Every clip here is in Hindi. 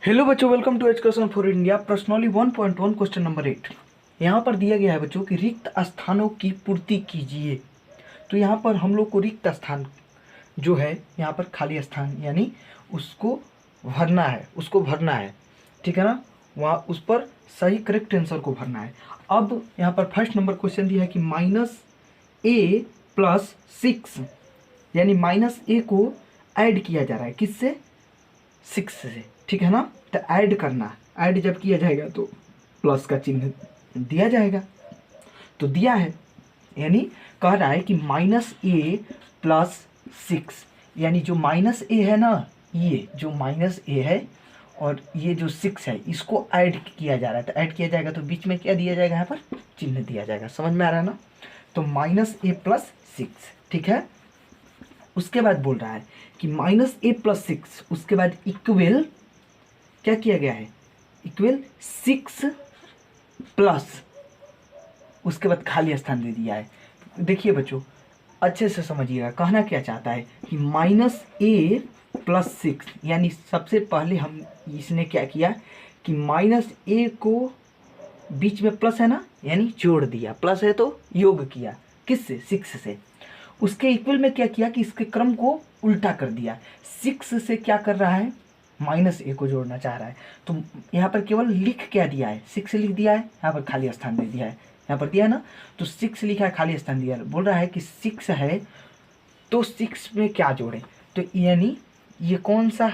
हेलो बच्चों, welcome to education for India. प्रश्नोली 1.1 क्वेश्चन नंबर 8 यहाँ पर दिया गया है बच्चों कि रिक्त स्थानों की पूर्ति कीजिए। तो यहाँ पर हम लोग को रिक्त स्थान जो है, यहाँ पर खाली स्थान यानी उसको भरना है, ठीक है ना। वहाँ उस पर सही करेक्ट आंसर को भरना है। अब यहाँ पर फर्स्ट नंबर क्वेश्चन दिया है कि -a+6 यानी -a को ऐड किया जा रहा है, किससे? 6 से, ठीक है ना। तो ऐड करना, ऐड जब किया जाएगा तो प्लस का चिन्ह दिया जाएगा। तो दिया है, यानी कह रहा है कि -a+6 यानी जो -a है ना, ये जो -a है और ये जो 6 है, इसको ऐड किया जा रहा है। तो ऐड किया जाएगा तो बीच में क्या दिया जाएगा? यहाँ पर चिन्ह दिया जाएगा। समझ में आ रहा है ना। तो -a+6, ठीक है। उसके बाद बोल रहा है कि -a+6 उसके बाद इक्वल क्या किया गया है? इक्वल 6 प्लस उसके बाद खाली स्थान दे दिया है। देखिए बच्चों, अच्छे से समझिएगा, कहना क्या चाहता है कि -a+6 यानी सबसे पहले हम इसने क्या किया कि -a को बीच में प्लस है ना, यानी जोड़ दिया। प्लस है तो योग किया, किससे? 6 से। उसके इक्वल में क्या किया कि इसके क्रम को उल्टा कर दिया। 6 से क्या कर रहा है? -a को जोड़ना चाह रहा है। तो यहाँ पर केवल लिख क्या दिया है? 6 लिख दिया है, यहाँ पर खाली स्थान दे दिया है। यहाँ पर दिया है ना, तो 6 लिखा है, खाली स्थान दिया है। बोल रहा है कि 6 है तो 6 में क्या जोड़ें? तो यानी ये कौन सा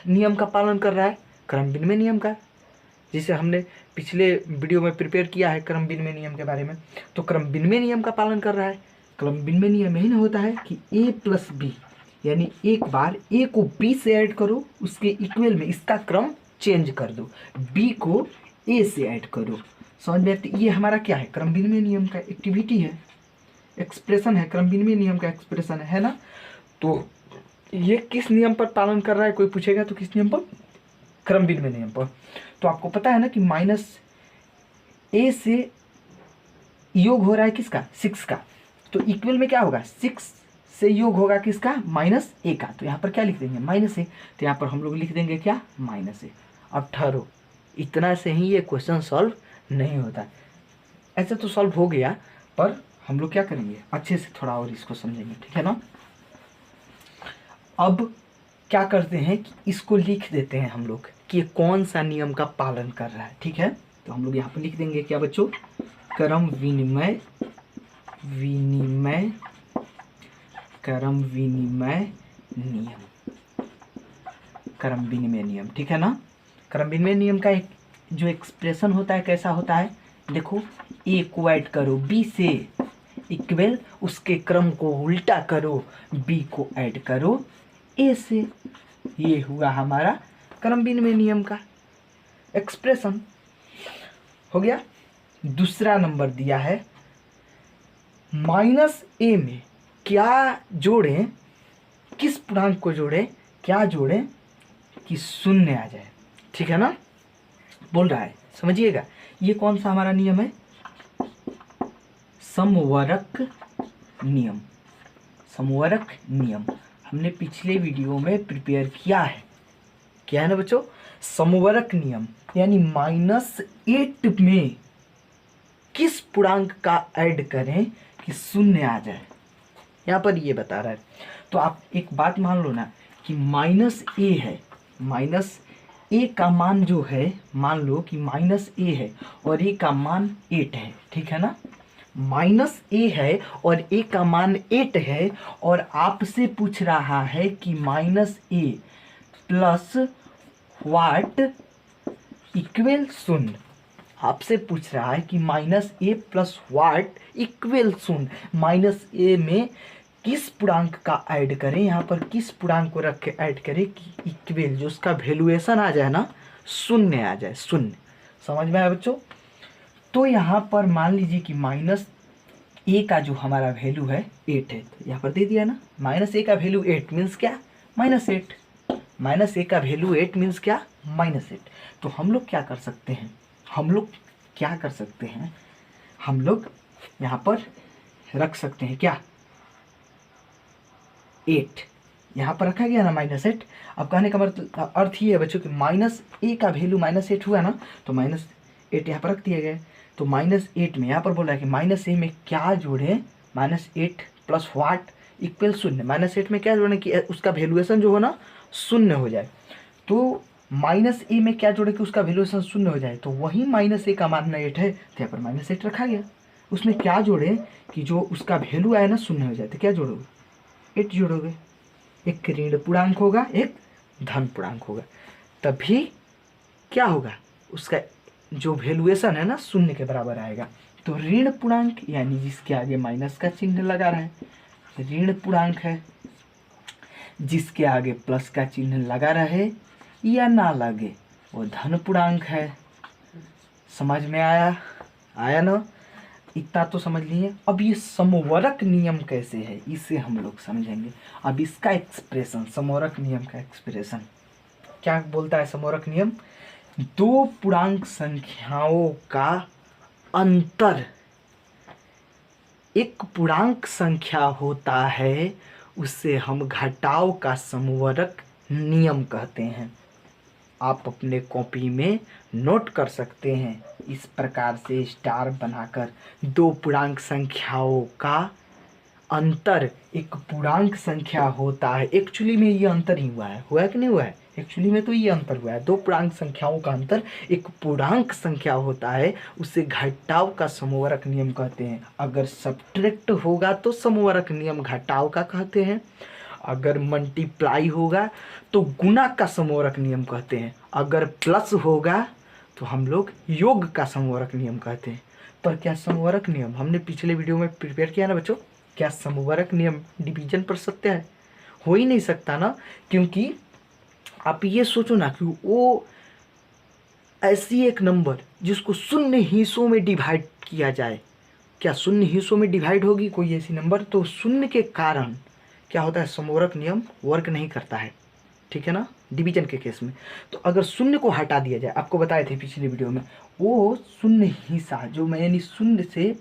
नियम का पालन कर रहा है? क्रम विनिमय नियम का, जिसे हमने पिछले वीडियो में प्रिपेयर किया है क्रम विनिमय नियम के बारे में। तो क्रम विनिमय नियम का पालन कर रहा है। क्रम विनिमय नियम यही ना होता है कि a+b यानी एक बार a को b से ऐड करो, उसके इक्वल में इसका क्रम चेंज कर दो, b को a से ऐड करो। समझ में आती? ये हमारा क्या है? क्रम विनिमय नियम का एक्टिविटी है, एक्सप्रेशन है। क्रम विनिमय नियम का एक्सप्रेशन है ना। तो ये किस नियम पर पालन कर रहा है? कोई पूछेगा तो किस नियम पर? क्रम विनिमय नियम पर। तो आपको पता है ना कि -a से योग हो रहा है किसका? 6 का। तो इक्वल में क्या होगा? 6 से योग होगा किसका? -a का। तो यहाँ पर क्या लिख देंगे? -a। तो यहाँ पर हम लोग लिख देंगे क्या? -a। अब ठहरो, इतना से ही ये क्वेश्चन सॉल्व नहीं होता। ऐसे तो सॉल्व हो गया, पर हम लोग क्या करेंगे? अच्छे से थोड़ा और इसको समझेंगे, ठीक है ना। अब क्या करते हैं कि इसको लिख देते हैं हम लोग कि ये कौन सा नियम का पालन कर रहा है, ठीक है। तो हम लोग यहाँ पर लिख देंगे क्या बच्चों? क्रम विनिमय नियम, क्रम विनिमय नियम, ठीक है ना। क्रम विनिमय नियम का एक जो एक्सप्रेशन होता है कैसा होता है? देखो, a को ऐड करो b से, इक्वल उसके क्रम को उल्टा करो, b को ऐड करो a से। ये हुआ हमारा क्रम विनिमय नियम का एक्सप्रेशन। हो गया। दूसरा नंबर दिया है -a में क्या जोड़ें, किस पूर्णांक को जोड़ें, क्या जोड़ें कि 0 आ जाए, ठीक है ना। बोल रहा है, समझिएगा, ये कौन सा हमारा नियम है? समवर्क नियम। समवर्क नियम हमने पिछले वीडियो में प्रिपेयर किया है। क्या है ना बच्चों? समवर्क नियम यानी -8 में किस पूर्णांक का ऐड करें कि 0 आ जाए, यहाँ पर ये बता रहा है। तो आप एक बात मान लो ना कि -a है, -a का मान जो है, मान लो कि -a है और a का मान 8 है, ठीक है ना। -a है और a का मान 8 है और आपसे पूछ रहा है कि -a प्लस व्हाट इक्वल 0। आपसे पूछ रहा है कि -a plus what equal 0। -a में किस पूर्णांक का ऐड करें, यहाँ पर किस पूर्णांक को रख के ऐड करें कि इक्वल जो उसका वैल्यूएशन आ जाए ना, 0 आ जाए, 0। समझ में आया बच्चों? तो यहाँ पर मान लीजिए कि -a का जो हमारा वैल्यू है 8 है, तो यहाँ पर दे दिया ना। -a का वैल्यू 8 मीन्स क्या? -8। -a का वैल्यू 8 मीन्स क्या? -8। तो हम लोग क्या कर सकते हैं? हम लोग यहाँ पर रख सकते हैं क्या? 8 यहाँ पर रखा गया ना -8। अब कहने का मतलब अर्थ ये है बच्चों कि -a का वैल्यू -8 हुआ ना, तो -8 यहाँ पर रख दिया गया। तो -8 में यहाँ पर बोला है कि -a में क्या जोड़े, -8 प्लस वाट इक्वल 0। -8 में क्या जोड़े कि उसका वैल्यूएशन जो हो ना 0 हो जाए। तो -a में क्या जोड़े कि उसका वैल्यूएशन 0 हो जाए, तो वही -a का मान 8 है, तो यहाँ पर -8 रखा गया। उसमें क्या जोड़े कि जो उसका वैल्यू आया ना 0 हो जाए, तो क्या जोड़ोगे, 8 जोड़ोगे। एक ऋण पूर्णांक होगा, एक धन पूर्णांक होगा, तभी क्या होगा, उसका जो वैल्यूएशन है ना 0 के बराबर आएगा। तो ऋण पूर्णांक यानी जिसके आगे माइनस का चिन्ह लगा रहा है ऋण पूर्णांक है, जिसके आगे प्लस का चिन्ह लगा रहे या ना लगे वो धन पूर्णांक है। समझ में आया ना, इतना तो समझ लिए। अब ये समवर्क नियम कैसे है इसे हम लोग समझेंगे। अब इसका एक्सप्रेशन, समवर्क नियम का एक्सप्रेशन क्या बोलता है। समवर्क नियम, दो पूर्णांक संख्याओं का अंतर एक पूर्णांक संख्या होता है, उसे हम घटाव का समवर्क नियम कहते हैं। आप अपने कॉपी में नोट कर सकते हैं इस प्रकार से स्टार बनाकर। दो पूर्णांक संख्याओं का अंतर एक पूर्णांक संख्या होता है। एक्चुअली में ये अंतर ही हुआ है कि नहीं हुआ है, एक्चुअली में तो ये अंतर हुआ है। दो पूर्णांक संख्याओं का अंतर एक पूर्णांक संख्या होता है, उसे घटाव का समवर्क नियम कहते हैं। अगर सब्ट्रैक्ट होगा तो समवर्क नियम घटाव का कहते हैं, अगर मल्टीप्लाई होगा तो गुणा का समवर्क नियम कहते हैं, अगर प्लस होगा तो हम लोग योग का समवर्क नियम कहते हैं। पर क्या समवर्क नियम हमने पिछले वीडियो में प्रिपेयर किया ना बच्चों, क्या समवर्क नियम डिवीजन पर सत्य है? हो ही नहीं सकता ना, क्योंकि आप ये सोचो ना कि वो ऐसी एक नंबर जिसको शून्य हिस्सों में डिवाइड किया जाए, क्या शून्य हिस्सों में डिवाइड होगी कोई ऐसी नंबर? तो शून्य के कारण क्या होता है, समवर्क नियम वर्क नहीं करता है, ठीक है ना, डिवीजन के केस में। तो अगर शून्य को हटा दिया जाए, आपको बताए थे पिछली वीडियो में, वो शून्य हिस्सा जो मैं यानी शून्य से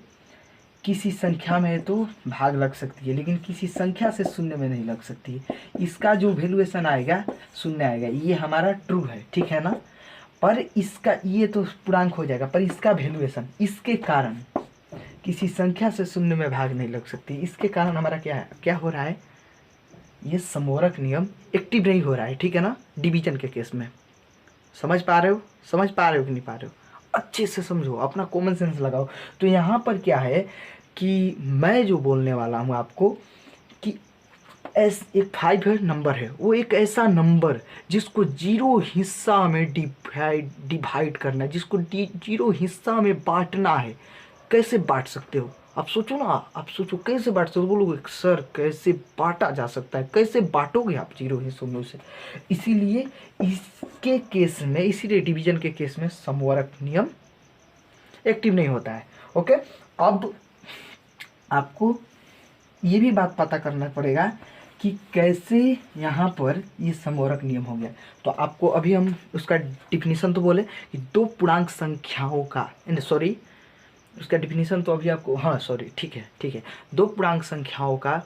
किसी संख्या में तो भाग लग सकती है, लेकिन किसी संख्या से शून्य में नहीं लग सकती। इसका जो वैल्यूएशन आएगा 0 आएगा, ये हमारा ट्रू है, ठीक है ना। पर इसका ये तो पूर्णांक हो जाएगा, पर इसका वैल्यूएशन इसके कारण किसी संख्या से 0 में भाग नहीं लग सकती। इसके कारण हमारा क्या हो रहा है, ये समवर्क नियम एक्टिव नहीं हो रहा है, ठीक है ना, डिवीजन के केस में। समझ पा रहे हो कि नहीं पा रहे हो? अच्छे से समझो, अपना कॉमन सेंस लगाओ। तो यहाँ पर क्या है कि मैं जो बोलने वाला हूँ आपको कि एक 5 नंबर है, वो एक ऐसा नंबर जिसको 0 हिस्सा में डिवाइड करना है, जिसको 0 हिस्सा में बांटना है। कैसे बांट सकते हो आप सोचो ना, आप सोचो कैसे बांट सकते हो। बोलोगे सर कैसे बांटा जा सकता है, कैसे बांटोगे आप 0 हिस्सों में उसे? इसीलिए इसके केस में, इसीलिए डिवीजन के केस में समवर्क नियम एक्टिव नहीं होता है। ओके, अब आपको ये भी बात पता करना पड़ेगा कि कैसे यहाँ पर ये समवर्क नियम हो गया। तो आपको अभी हम उसका डिफिनीशन तो बोले कि दो पूर्णांक संख्याओं का, सॉरी उसका डिफिनीशन तो अभी आपको, हाँ सॉरी, ठीक है। दो पूर्णांक संख्याओं का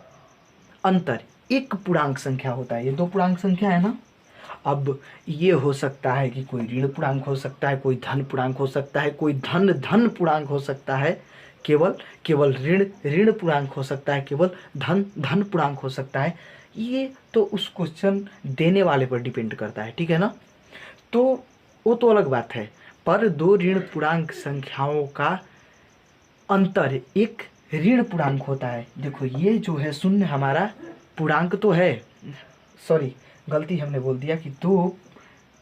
अंतर एक पूर्णांक संख्या होता है। ये दो पूर्णांक संख्या है ना, अब ये हो सकता है कि कोई ऋण पूर्णांक हो सकता है, कोई धन पूर्णांक हो सकता है, कोई धन पूर्णांक हो सकता है, केवल ऋण पूर्णांक हो सकता है, केवल धन पूर्णांक हो सकता है। ये तो उस क्वेश्चन देने वाले पर डिपेंड करता है, ठीक है ना। तो वो तो अलग बात है, पर दो ऋण पूर्णांक संख्याओं का अंतर एक ऋण पूर्णांक होता है। देखो ये जो है 0 हमारा पूर्णांक तो है, सॉरी गलती हमने बोल दिया कि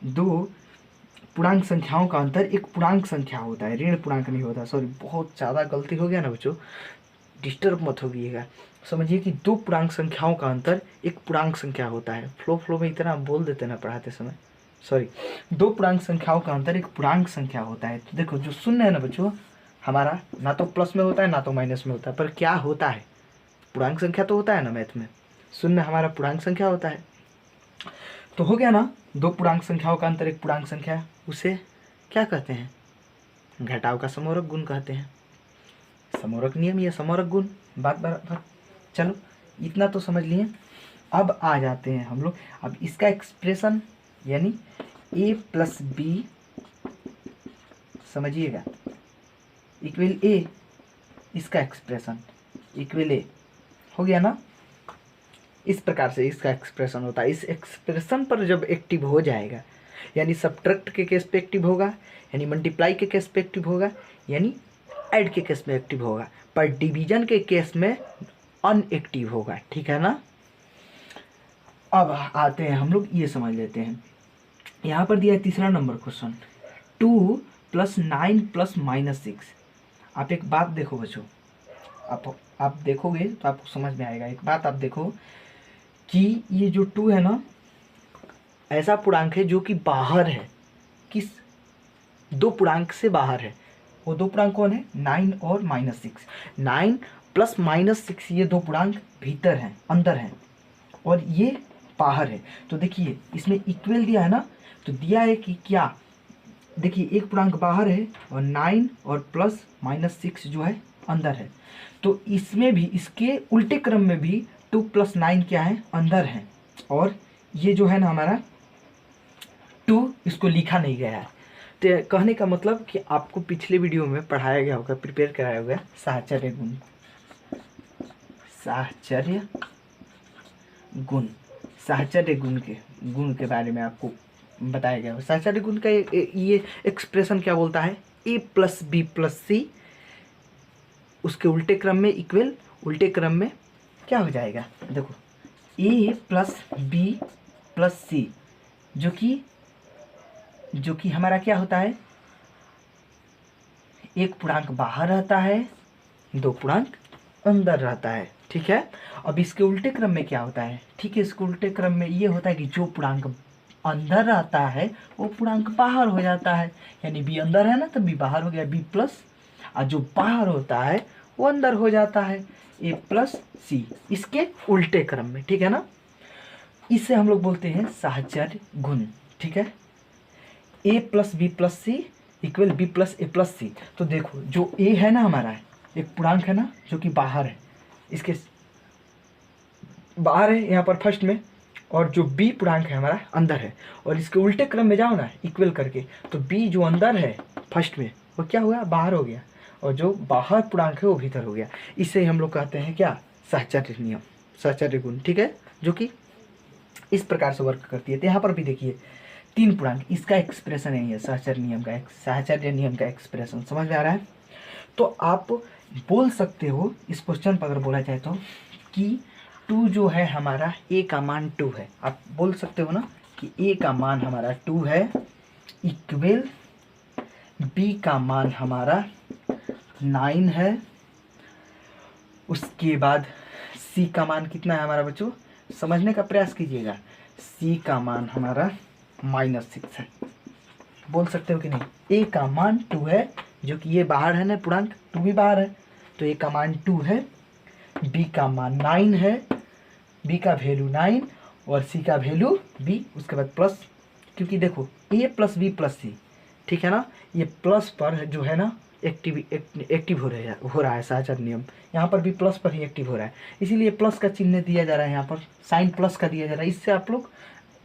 दो पूर्णांक संख्याओं का अंतर एक पूर्णांक संख्या होता है, ऋण पूर्णांक नहीं होता। सॉरी, बहुत ज़्यादा गलती हो गया ना बच्चों, डिस्टर्ब मत होइएगा। समझिए कि दो पूर्णांक संख्याओं का अंतर एक पूर्णांक संख्या होता है। फ्लो में इतना बोल देते ना पढ़ाते समय, सॉरी। दो पूर्णांक संख्याओं का अंतर एक पूर्णांक संख्या होता है। तो देखो जो 0 है ना बच्चों, हमारा ना तो प्लस में होता है ना तो माइनस में होता है, पर क्या होता है, पूर्णांक संख्या तो होता है ना मैथ में। 0 हमारा पूर्णांक संख्या होता है। तो हो गया ना, दो पूर्णांक संख्याओं का अंतर एक पूर्णांक संख्या, उसे क्या कहते हैं, घटाव का समवर्क गुण कहते हैं। समवर्क नियम या समवर्क गुण, बात बराबर। चलो इतना तो समझ लिए। अब आ जाते हैं हम लोग, अब इसका एक्सप्रेशन यानी a प्लस बी, समझिएगा, इक्वल a, इसका एक्सप्रेशन इक्वल a हो गया ना। इस प्रकार से इसका एक्सप्रेशन होता है। इस एक्सप्रेशन पर जब एक्टिव हो जाएगा, यानी सब्ट्रैक्ट के केस पे एक्टिव होगा, यानी मल्टीप्लाई के केस पे एक्टिव होगा, यानी ऐड के केस में एक्टिव होगा, पर डिवीजन के केस में अनएक्टिव होगा, ठीक है ना। अब आते हैं हम लोग, ये समझ लेते हैं। यहाँ पर दिया है तीसरा नंबर क्वेश्चन, 2 + 9 + -6। आप एक बात देखो बच्चों, आप देखोगे तो आपको समझ में आएगा। एक बात आप देखो कि ये जो 2 है ना, ऐसा पूर्णांक है जो कि बाहर है, किस दो पूर्णांक से बाहर है। वो दो पूर्णांक कौन है? 9 और -6। 9 + -6 ये दो पूर्णांक भीतर हैं, अंदर हैं, और ये बाहर है। तो देखिए इसमें इक्वल दिया है ना, तो दिया है कि क्या, देखिए एक पूर्णांक बाहर है और 9 और +-6 जो है अंदर है। तो इसमें भी, इसके उल्टे क्रम में भी 2 + 9 क्या है? अंदर है। और ये जो है ना हमारा 2, इसको लिखा नहीं गया है। तो कहने का मतलब कि आपको पिछले वीडियो में पढ़ाया गया होगा, प्रिपेयर कराया होगा साहचर्य गुण, साहचर्य गुण, साहचर्य गुण के बारे में आपको बताया गया होगा। साहचर्य गुण का ये एक्सप्रेशन क्या बोलता है? a + b + c, उसके उल्टे क्रम में इक्वल, उल्टे क्रम में क्या हो जाएगा? देखो a + b + c, जो कि हमारा क्या होता है? एक पूर्णांक बाहर रहता है, दो पूर्णांक अंदर रहता है, ठीक है। अब इसके उल्टे क्रम में क्या होता है? ठीक है, इसके उल्टे क्रम में ये होता है कि जो पूर्णांक अंदर रहता है वो पूर्णांक बाहर हो जाता है, यानी b अंदर है ना तो b बाहर हो गया, b+, और जो बाहर होता है वो अंदर हो जाता है, a + c, इसके उल्टे क्रम में, ठीक है ना। इसे हम लोग बोलते हैं साहचर्य गुण, ठीक है। a + b + c equal b + a + c। तो देखो जो a है ना हमारा, एक पूर्णांक है ना जो कि बाहर है, इसके बाहर है यहाँ पर फर्स्ट में, और जो b पूर्णांक है हमारा अंदर है, और इसके उल्टे क्रम में जाओ ना इक्वल करके, तो b जो अंदर है फर्स्ट में वो क्या हुआ? बाहर हो गया, और जो बाहर पूर्णांक है वो भीतर हो गया। इसे हम लोग कहते हैं क्या? साहचर्य नियम, साहचर्य गुण, ठीक है, जो कि इस प्रकार से वर्क करती है। तो यहाँ पर भी देखिए 3 पूर्णांक, इसका एक्सप्रेशन है ये साहचर्य नियम का, साहचर्य नियम का एक्सप्रेशन समझ में आ रहा है। तो आप बोल सकते हो इस क्वेश्चन पर अगर बोला जाए तो कि 2 जो है हमारा, a का मान 2 है। आप बोल सकते हो ना कि a का मान हमारा 2 है, इक्वल b का मान हमारा 9 है, उसके बाद c का मान कितना है हमारा बच्चों? समझने का प्रयास कीजिएगा, c का मान हमारा -6 है। बोल सकते हो कि नहीं? a का मान 2 है, जो कि ये बाहर है ना पूर्णांक, 2 भी बाहर है, तो a का मान 2 है, b का मान 9 है, b का वैल्यू 9 और c का वैल्यू b, उसके बाद प्लस, क्योंकि देखो a + b + c, ठीक है ना, ये प्लस पर जो है ना एक्टिव हो रहा है साहचर्य नियम, यहाँ पर भी प्लस पर ही एक्टिव हो रहा है, इसीलिए प्लस का चिन्ह दिया जा रहा है, यहाँ पर साइन प्लस का दिया जा रहा है। इससे आप लोग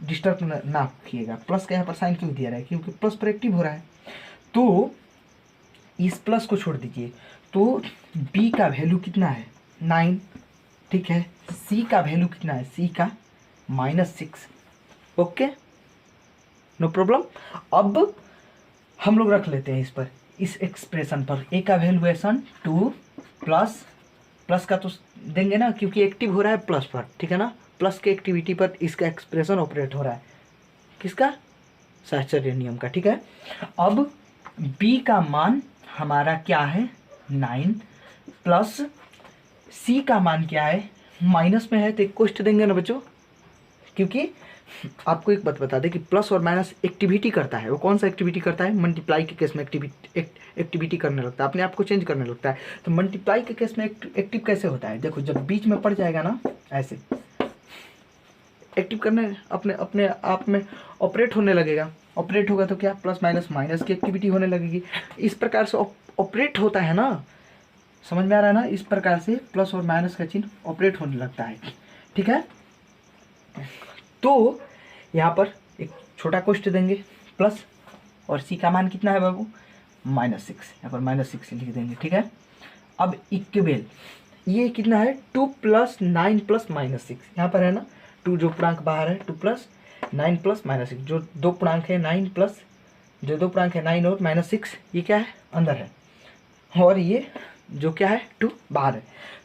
डिस्टर्ब ना किएगा, प्लस का यहाँ पर साइन क्यों दिया रहा है? क्योंकि प्लस पर एक्टिव हो रहा है। तो इस प्लस को छोड़ दीजिए, तो b का वैल्यू कितना है? 9, ठीक है। c का वैल्यू कितना है? c का -6, ओके, नो प्रॉब्लम। अब हम लोग रख लेते हैं इस पर, इस एक्सप्रेशन पर a का वैल्यूएशन 2 प्लस का तो देंगे ना, क्योंकि एक्टिव हो रहा है प्लस पर, ठीक है ना, प्लस के एक्टिविटी पर इसका एक्सप्रेशन ऑपरेट हो रहा है, किसका? साहचर्य नियम का, ठीक है। अब b का मान हमारा क्या है? 9, प्लस c का मान क्या है? माइनस में है तो एक कोष्ट देंगे ना बच्चों, क्योंकि आपको एक बात बता दें कि प्लस और माइनस एक्टिविटी करता है। वो कौन सा एक्टिविटी करता है? मल्टीप्लाई के केस में एक्टिविटी करने लगता है, अपने आप को चेंज करने लगता है। तो मल्टीप्लाई के केस में एक्टिव कैसे होता है? देखो जब बीच में पड़ जाएगा ना, ऐसे एक्टिव करने अपने अपने आप में ऑपरेट होने लगेगा। ऑपरेट होगा तो क्या? प्लस माइनस की एक्टिविटी होने लगेगी। इस प्रकार से ऑपरेट होता है ना, समझ में आ रहा है ना? इस प्रकार से प्लस और माइनस का चिन्ह ऑपरेट होने लगता है, ठीक है। तो यहाँ पर एक छोटा कोष्ट देंगे प्लस, और सी का मान कितना है बाबू -6, यहाँ पर -6 लिख देंगे, ठीक है। अब इक्वेल ये कितना है 2 + 9 + -6, यहाँ पर है ना 2 जो पूर्णांक बाहर है 2 + 9 + -6, जो दो पूर्णांक है 9 प्लस जो दो पूर्णांक है 9 और -6, ये क्या है अंदर है, और ये जो क्या है 2 बाहर है।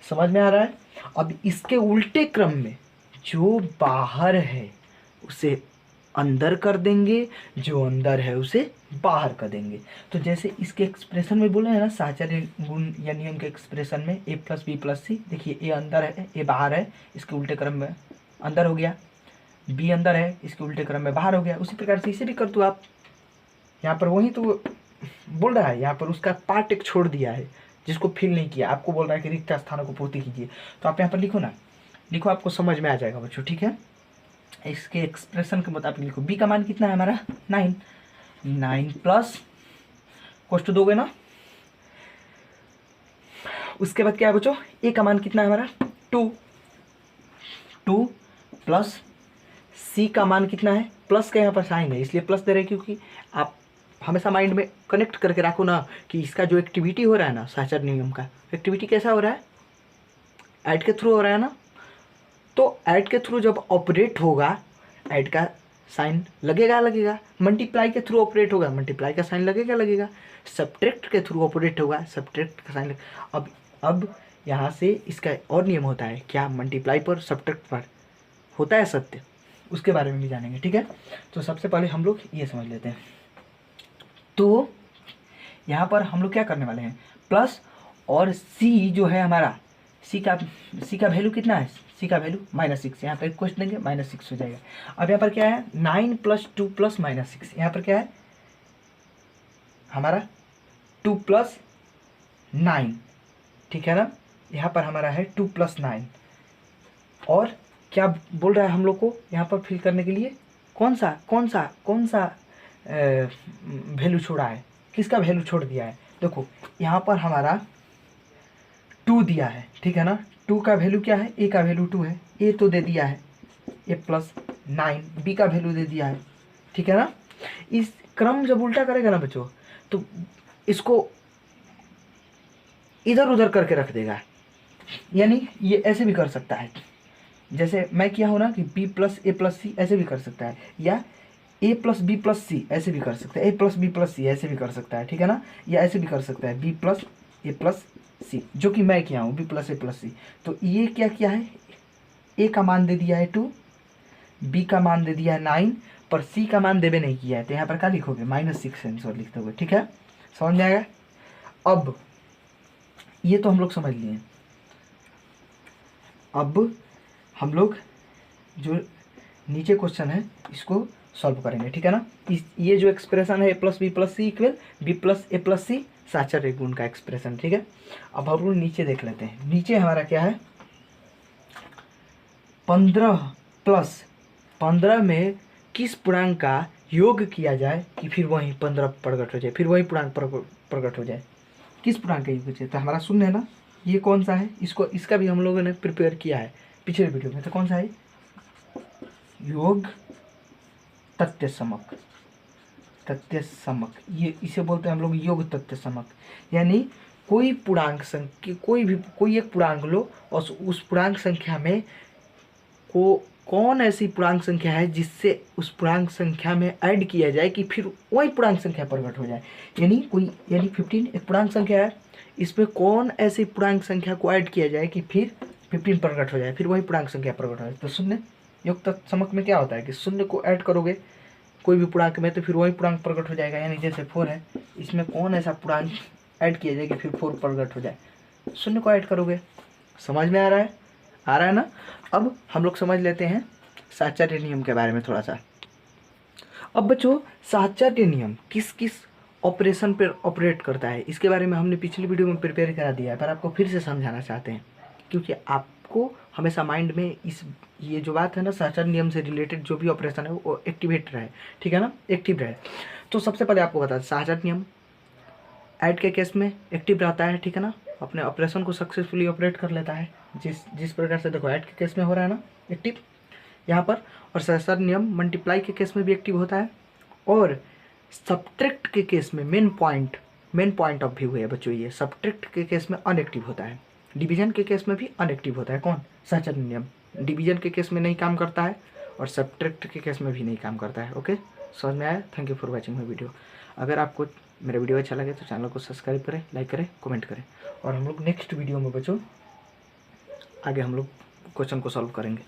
समझ में आ रहा है। अब इसके उल्टे क्रम में जो बाहर है उसे अंदर कर देंगे, जो अंदर है उसे बाहर कर देंगे। तो जैसे इसके एक्सप्रेशन में बोले हैं ना साहचर्य गुण या नियम के एक्सप्रेशन में a + b + c, देखिए a अंदर है a बाहर है, इसके उल्टे क्रम में अंदर हो गया, b अंदर है इसके उल्टे क्रम में बाहर हो गया। उसी प्रकार से इसे भी कर दो आप। यहाँ पर वही तो बोल रहा है, यहाँ पर उसका पार्ट एक छोड़ दिया है जिसको फिल नहीं किया, आपको बोल रहा है कि रिक्त स्थानों को पूर्ति कीजिए। तो आप यहाँ पर लिखो ना, लिखो, आपको समझ में आ जाएगा बच्चों, ठीक है। इसके एक्सप्रेशन के मुताबिक लिखो, b का मान कितना है हमारा 9 प्लस कोष्ट दोगे ना, उसके बाद क्या है बच्चों a का मान कितना है हमारा 2 प्लस c का मान कितना है, प्लस का यहाँ पर साइन है इसलिए प्लस दे रहे हैं, क्योंकि आप हमेशा माइंड में कनेक्ट करके रखो ना कि इसका जो एक्टिविटी हो रहा है ना साहचर्य नियम का एक्टिविटी कैसा हो रहा है, ऐड के थ्रू हो रहा है ना। तो ऐड के थ्रू जब ऑपरेट होगा ऐड का साइन लगेगा, मल्टीप्लाई के थ्रू ऑपरेट होगा मल्टीप्लाई का साइन लगेगा, सब्ट्रैक्ट के थ्रू ऑपरेट होगा सब्ट्रैक्ट का साइन अब यहाँ से इसका और नियम होता है क्या, मल्टीप्लाई पर सब्ट्रैक्ट पर होता है सत्य, उसके बारे में भी जानेंगे, ठीक है। तो सबसे पहले हम लोग ये समझ लेते हैं। तो यहाँ पर हम लोग क्या करने वाले हैं, प्लस और सी जो है हमारा सी का वैल्यू कितना है, सी का वैल्यू -6, यहाँ पर क्वेश्चन देंगे -6 हो जाएगा। अब यहाँ पर क्या है 9 + 2 + -6, यहाँ पर क्या है हमारा 2 + 9, ठीक है ना। यहाँ पर हमारा है 2 + 9, और क्या बोल रहा है हम लोग को यहाँ पर फिल करने के लिए कौन सा वैल्यू छोड़ा है, किसका वैल्यू छोड़ दिया है। देखो यहाँ पर हमारा 2 दिया है, ठीक है ना, 2 का वैल्यू क्या है, a का वैल्यू 2 है, a तो दे दिया है a + 9, b का वैल्यू दे दिया है, ठीक है ना। इस क्रम जब उल्टा करेगा ना बच्चों तो इसको इधर उधर करके रख देगा, यानी ये ऐसे भी कर सकता है जैसे मैं किया हूँ ना कि b + a + c ऐसे भी कर सकता है, या a + b + c ऐसे भी कर सकता है, a + b + c ऐसे भी कर सकता है, ठीक है ना, या ऐसे भी कर सकता है b + a + c, जो कि मैं किया हूँ b + a + c। तो ये क्या किया है, a का मान दे दिया है 2, b का मान दे दिया है 9, पर c का मान देवे नहीं किया है, तो यहाँ पर क्या लिखोगे -6 आंसर लिखते हुए, ठीक है, समझ में आएगा। अब ये तो हम लोग समझ लिए, अब हम लोग जो नीचे क्वेश्चन है इसको सॉल्व करेंगे, ठीक है ना। ये जो एक्सप्रेशन है a + b + c = b + a + c साहचर्य गुण का एक्सप्रेशन, ठीक है। अब हम लोग नीचे देख लेते हैं, नीचे हमारा क्या है 15 + 15 में किस पूर्णांक का योग किया जाए कि फिर वही 15 प्रकट हो जाए, फिर वही पूर्णांक प्रकट हो जाए, किस पूर्णांक का योग चाहिए। तो हमारा शून्य है ना, ये कौन सा है, इसका भी हम लोगों ने प्रिपेयर किया है पिछले वीडियो में। तो कौन सा है, योग तथ्य समक, ये इसे बोलते हैं हम लोग योग तथ्य समक, यानी कोई पूर्णांक संख्या कोई एक पूर्णांक लो और उस पूर्णांक संख्या में कौन ऐसी पूर्णांक संख्या है जिससे उस पूर्णांक संख्या में ऐड किया जाए कि फिर वही पूर्णांक संख्या प्रकट हो जाए। यानी 15 एक पूर्णांक संख्या है, इसमें कौन ऐसी पूर्णांक संख्या को ऐड किया जाए कि फिर 15 प्रकट हो जाए, फिर वही पूर्णांक संख्या प्रकट हो जाए। तो शून्य योग तथ्य समक में क्या होता है कि शून्य को ऐड करोगे कोई भी पूर्णांक में तो फिर वही पूर्णांक प्रकट हो जाएगा, यानी जैसे 4 है इसमें कौन ऐसा पूर्णांक ऐड किया जाए कि फिर 4 प्रकट हो जाए, शून्य को ऐड करोगे। समझ में आ रहा है ना। अब हम लोग समझ लेते हैं साहचर्य नियम के बारे में थोड़ा सा। अब बच्चों साहचर्य नियम किस किस ऑपरेशन पर ऑपरेट करता है इसके बारे में हमने पिछली वीडियो में प्रिपेयर करा दिया है, पर आपको फिर से समझाना चाहते हैं क्योंकि आपको हमेशा माइंड में ये जो बात है ना साहचर्य नियम से रिलेटेड जो भी ऑपरेशन है वो एक्टिवेट रहे, ठीक है ना, एक्टिव रहे। तो सबसे पहले आपको बता साहचर्य नियम ऐड के केस में एक्टिव रहता है, ठीक है ना, अपने ऑपरेशन को सक्सेसफुली ऑपरेट कर लेता है जिस प्रकार से देखो ऐड के केस में हो रहा है ना एक्टिव, यहाँ पर। और सहस्त्र नियम मल्टीप्लाई के केस में भी एक्टिव होता है, और सब्ट्रैक्ट के केस में मेन पॉइंट ऑफ व्यू है बच्चों ये, सब्ट्रैक्ट के केस में अनएक्टिव होता है। डिवीजन के केस में भी अनएक्टिव होता है कौन, सहस्त्र नियम। डिवीजन के केस में नहीं काम करता है और सब्ट्रैक्ट के केस में भी नहीं काम करता है। ओके, समझ में आया? Thank you for watching my video. अगर आपको मेरा वीडियो अच्छा लगे तो चैनल को सब्सक्राइब करें, लाइक करें, कमेंट करें, और हम लोग नेक्स्ट वीडियो में बच्चों आगे हम लोग क्वेश्चन को सॉल्व करेंगे।